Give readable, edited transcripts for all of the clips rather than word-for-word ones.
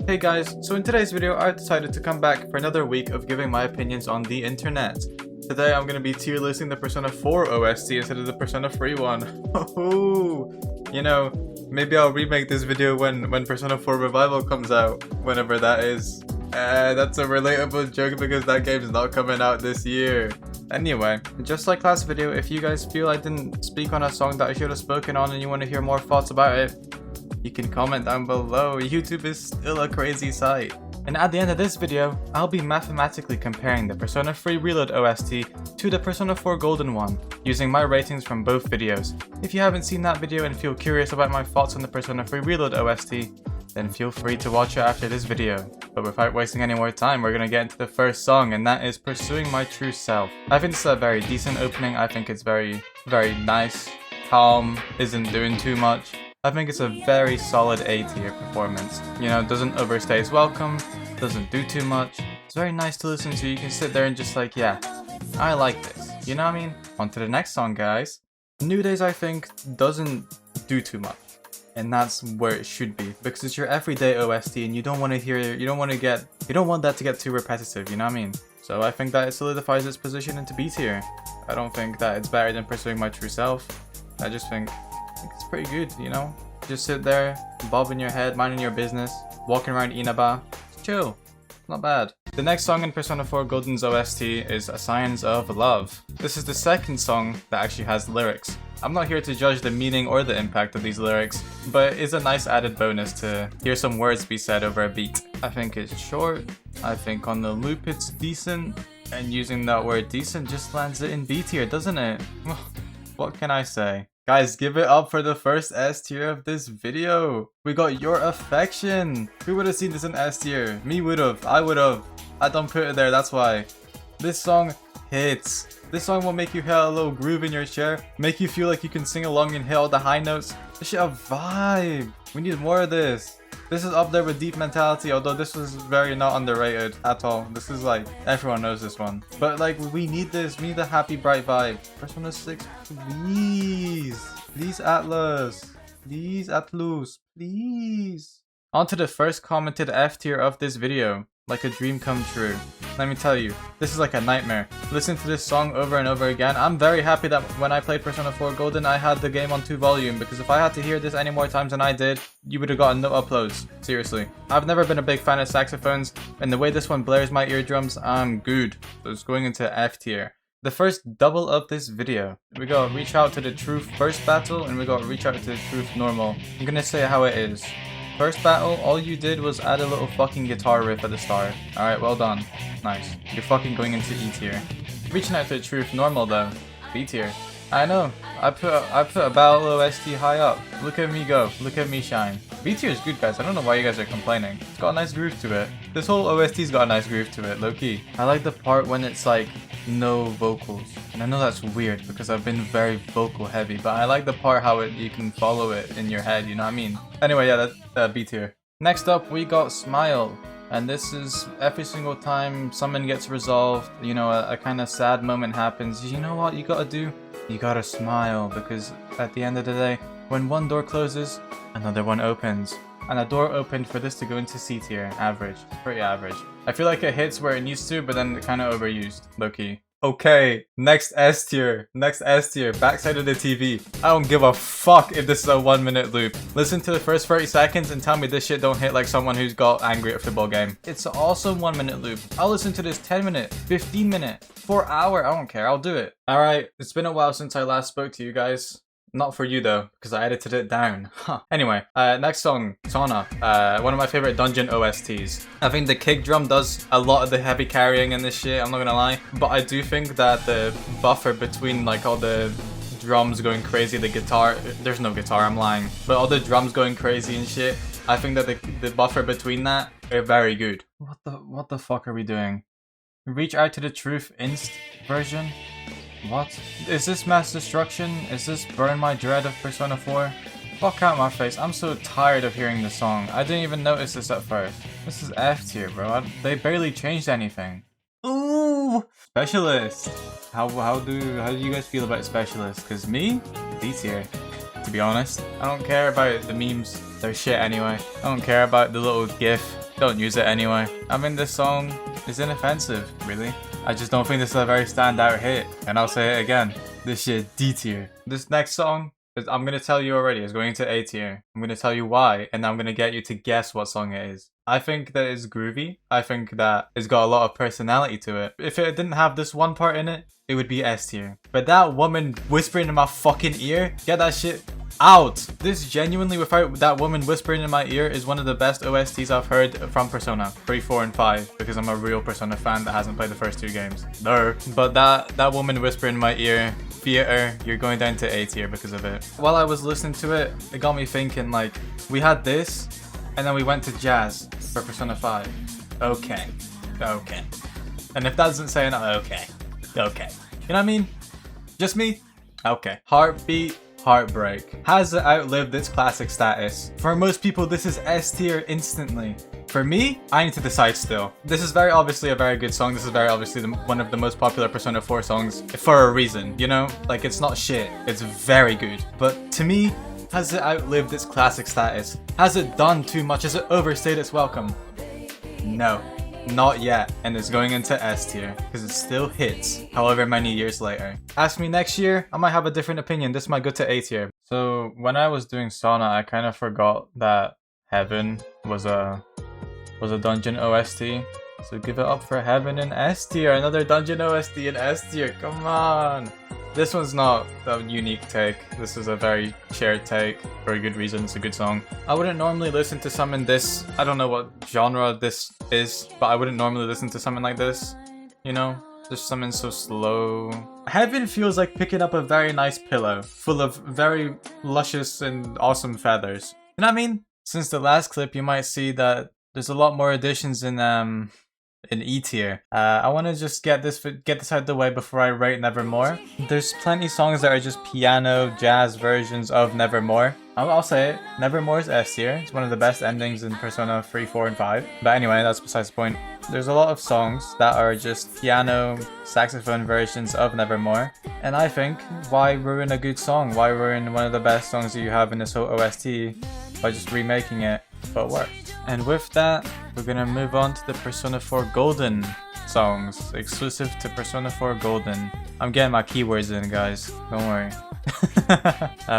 Hey guys, so in today's video I decided to come back for another week of giving my opinions on the internet. Today I'm going to be tier listing the Persona 4 OST instead of the Persona 3 one. You know, maybe I'll remake this video when Persona 4 Revival comes out, whenever that is. That's a relatable joke because that game's not coming out this year. Anyway, just like last video, if you guys feel I didn't speak on a song that I should have spoken on and you want to hear more thoughts about it, you can comment down below. YouTube is still a crazy site. And at the end of this video, I'll be mathematically comparing the Persona 3 Reload OST to the Persona 4 Golden one, using my ratings from both videos. If you haven't seen that video and feel curious about my thoughts on the Persona 3 Reload OST, then feel free to watch it after this video. But without wasting any more time, we're gonna get into the first song, and that is Pursuing My True Self. I think this is a very decent opening. I think it's very nice, calm, isn't doing too much. I think it's a very solid A tier performance. You know, doesn't overstay its welcome, doesn't do too much. It's very nice to listen to. You can sit there and just like, yeah, I like this. You know what I mean? On to the next song, guys. New Days, I think, doesn't do too much. And that's where it should be, because it's your everyday OST and you don't want that to get too repetitive, you know what I mean? So I think that it solidifies its position into B tier. I don't think that it's better than Pursuing My True Self. I just think it's pretty good, you know? Just sit there, bobbing your head, minding your business, walking around Inaba. It's chill. Not bad. The next song in Persona 4 Golden's OST is A Science of Love. This is the second song that actually has lyrics. I'm not here to judge the meaning or the impact of these lyrics, but it's a nice added bonus to hear some words be said over a beat. I think it's short, I think on the loop it's decent, and using that word decent just lands it in B tier, doesn't it? What can I say? Guys, give it up for the first S tier of this video. We got Your Affection. Who would have seen this in S tier? Me would've. I would've. I don't put it there, that's why. This song hits. This song will make you hit a little groove in your chair, make you feel like you can sing along and hit all the high notes. This shit a vibe. We need more of this. This is up there with Deep Mentality, although this was very not underrated at all. This is like, everyone knows this one. But like, we need this. We need a happy, bright vibe. Persona 6, please. Please, Atlas. Please, Atlus. Please. On to the first commented F tier of this video. Like a dream come true. Let me tell you, this is like a nightmare. Listen to this song over and over again. I'm very happy that when I played Persona 4 Golden, I had the game on 2 volume, because if I had to hear this any more times than I did, you would have gotten no uploads. Seriously. I've never been a big fan of saxophones, and the way this one blares my eardrums, I'm good. So it's going into F tier. The first double of this video. We got Reach Out to the Truth first battle, and we got Reach Out to the Truth normal. I'm gonna say how it is. First battle, all you did was add a little fucking guitar riff at the start. Alright, well done. Nice. You're fucking going into E tier. Reaching Out to the Truth normal though. B tier. I know. I put a battle OST high up. Look at me go. Look at me shine. B tier is good, guys. I don't know why you guys are complaining. It's got a nice groove to it. This whole OST's got a nice groove to it, low key. I like the part when it's like no vocals. And I know that's weird because I've been very vocal heavy, but I like the part how you can follow it in your head, you know what I mean? Anyway, yeah, that's B tier. Next up, we got Smile. And this is every single time someone gets resolved, you know, a kind of sad moment happens. You know what you gotta do? You gotta smile, because at the end of the day, when one door closes, another one opens. And a door opened for this to go into C tier. Average. Pretty average. I feel like it hits where it needs to, but then kind of overused. Low-key. Okay, next S tier. Next S tier. Backside of the TV. I don't give a fuck if this is a 1 minute loop. Listen to the first 30 seconds and tell me this shit don't hit like someone who's got angry at a football game. It's also 1 minute loop. I'll listen to this 10 minute, 15 minute, 4 hour. I don't care. I'll do it. Alright, it's been a while since I last spoke to you guys. Not for you though, because I edited it down. Anyway, next song, Sona. One of my favorite dungeon OSTs. I think the kick drum does a lot of the heavy carrying in this shit, I'm not gonna lie. But I do think that the buffer between like all the drums going crazy, the guitar, there's no guitar, I'm lying. But all the drums going crazy and shit, I think that the buffer between that are very good. What the fuck are we doing? Reach Out to the Truth Inst version? What? Is this Mass Destruction? Is this Burn My Dread of Persona 4? Fuck out my face, I'm so tired of hearing this song. I didn't even notice this at first. This is F tier, bro. They barely changed anything. Ooh! Specialist! How do you guys feel about Specialist? Cause me? D tier. To be honest. I don't care about the memes. They're shit anyway. I don't care about the little gif. Don't use it anyway. I mean, this song is inoffensive, really. I just don't think this is a very standout hit. And I'll say it again. This shit D tier. This next song, I'm gonna tell you already, is going to A tier. I'm gonna tell you why, and I'm gonna get you to guess what song it is. I think that it's groovy. I think that it's got a lot of personality to it. If it didn't have this one part in it, it would be S tier. But that woman whispering in my fucking ear, get that shit out. This genuinely, without that woman whispering in my ear, is one of the best OSTs I've heard from Persona 3, 4, and 5, because I'm a real Persona fan that hasn't played the first 2 games. No. But that woman whispering in my ear, theater, you're going down to A tier because of it. While I was listening to it, it got me thinking, like, we had this, and then we went to jazz for Persona 5. Okay. And if that doesn't say enough, okay. You know what I mean? Just me? Okay. Heartbeat, Heartbreak. Has it outlived its classic status? For most people, this is S tier instantly. For me, I need to decide still. This is very obviously a very good song. This is very obviously one of the most popular Persona 4 songs for a reason, you know? Like, it's not shit. It's very good. But to me, has it outlived its classic status? Has it done too much? Has it overstayed its welcome? No. Not yet, and it's going into S tier, because it still hits, however many years later. Ask me next year, I might have a different opinion. This might go to A tier. So, when I was doing Sauna, I kind of forgot that Heaven was a dungeon OST. So give it up for Heaven in S tier. Another dungeon OST in S tier, come on! This one's not a unique take. This is a very shared take for a good reason. It's a good song. I wouldn't normally listen to something this, I don't know what genre this is, but I wouldn't normally listen to something like this, you know? Just something so slow. Heaven feels like picking up a very nice pillow full of very luscious and awesome feathers. You know what I mean? Since the last clip, you might see that there's a lot more additions in E tier. I want to just get this out of the way before I rate Nevermore. There's plenty of songs that are just piano, jazz versions of Nevermore. I'll say it, Nevermore's S tier. It's one of the best endings in Persona 3, 4, and 5. But anyway, that's besides the point. There's a lot of songs that are just piano, saxophone versions of Nevermore. And I think, why ruin a good song? Why ruin one of the best songs that you have in this whole OST by just remaking it, but worse? And with that, we're gonna move on to the Persona 4 Golden songs, exclusive to Persona 4 Golden. I'm getting my keywords in, guys, don't worry.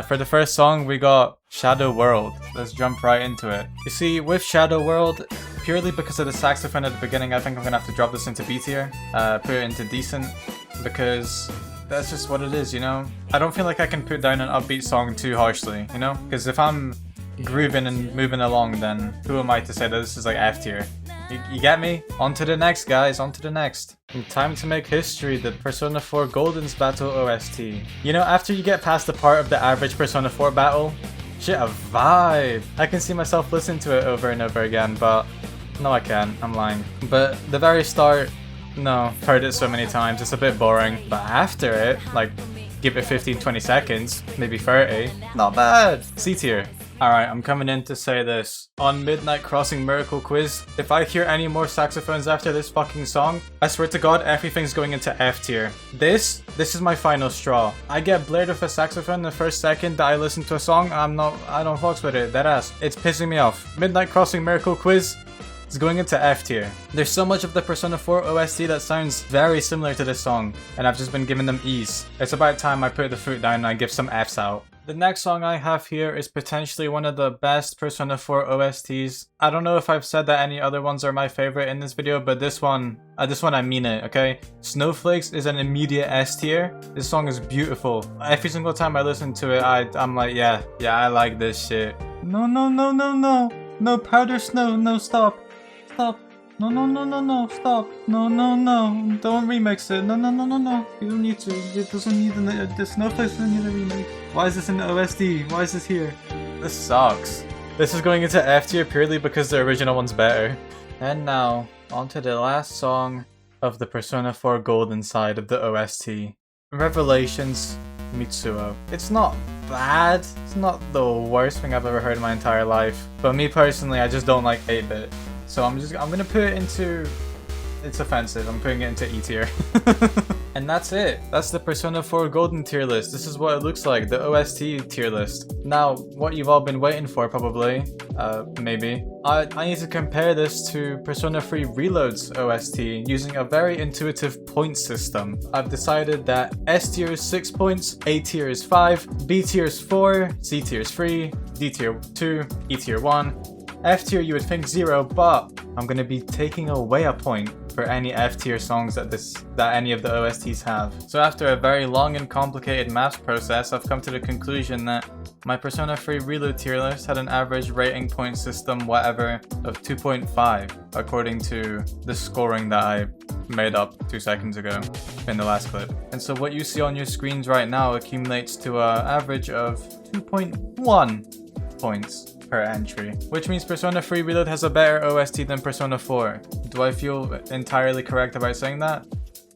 For the first song, we got Shadow World. Let's jump right into it. You see, with Shadow World, purely because of the saxophone at the beginning, I think I'm gonna have to drop this into B tier, put it into decent, because that's just what it is, you know? I don't feel like I can put down an upbeat song too harshly, you know? Because if I'm grooving and moving along, then who am I to say that this is like F tier? You get me? On to the next, guys, on to the next. Time to make history, the Persona 4 Golden's Battle OST. You know, after you get past the part of the average Persona 4 battle, shit, a vibe. I can see myself listening to it over and over again, but no, I can't, I'm lying. But the very start, no, I've heard it so many times, it's a bit boring. But after it, like, give it 15-20 seconds, maybe 30, not bad. C tier. Alright, I'm coming in to say this. On Midnight Crossing Miracle Quiz, if I hear any more saxophones after this fucking song, I swear to God, everything's going into F tier. This is my final straw. I get blared with a saxophone the first second that I listen to a song, I don't fucks with it, deadass. It's pissing me off. Midnight Crossing Miracle Quiz is going into F tier. There's so much of the Persona 4 OST that sounds very similar to this song, and I've just been giving them E's. It's about time I put the foot down and I give some F's out. The next song I have here is potentially one of the best Persona 4 OSTs. I don't know if I've said that any other ones are my favorite in this video, but this one I mean it, okay? Snowflakes is an immediate S tier. This song is beautiful. Every single time I listen to it, I'm like, yeah, I like this shit. No, no powder snow, no, stop. No, stop. No, don't remix it. No. You don't need to. It doesn't need the Snowflakes doesn't need a remix. Why is this in the OST? Why is this here? This sucks. This is going into F tier purely because the original one's better. And now, on to the last song of the Persona 4 Golden side of the OST. Revelations, Mitsuo. It's not bad. It's not the worst thing I've ever heard in my entire life. But me personally, I just don't like 8-bit. So I'm gonna put it into it's offensive. I'm putting it into E tier. And that's it. That's the Persona 4 Golden tier list. This is what it looks like, the OST tier list. Now, what you've all been waiting for probably, maybe. I need to compare this to Persona 3 Reload's OST using a very intuitive point system. I've decided that S tier is 6 points, A tier is 5, B tier is 4, C tier is 3, D tier 2, E tier 1. F tier you would think 0, but I'm gonna be taking away a point for any F tier songs that any of the OSTs have. So after a very long and complicated maths process, I've come to the conclusion that my Persona 3 Reload tier list had an average rating point system whatever of 2.5 according to the scoring that I made up 2 seconds ago in the last clip. And so what you see on your screens right now accumulates to an average of 2.1 points per entry, which means Persona 3 Reload has a better OST than Persona 4. Do I feel entirely correct about saying that?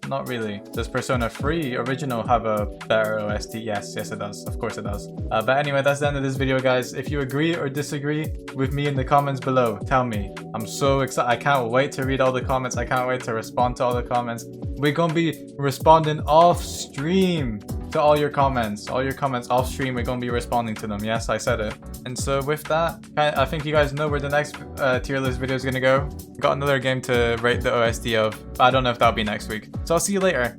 Not really. Does Persona 3 Original have a better OST? Yes, it does. Of course it does. But anyway, that's the end of this video, guys. If you agree or disagree with me in the comments below, tell me. I'm so excited. I can't wait to read all the comments. I can't wait to respond to all the comments. We're gonna be responding off stream to all your comments. All your comments off stream, we're gonna be responding to them. Yes, I said it. And so with that, I think you guys know where the next tier list video is gonna go. Got another game to rate the OST of. I don't know if that'll be next week. So I'll see you later.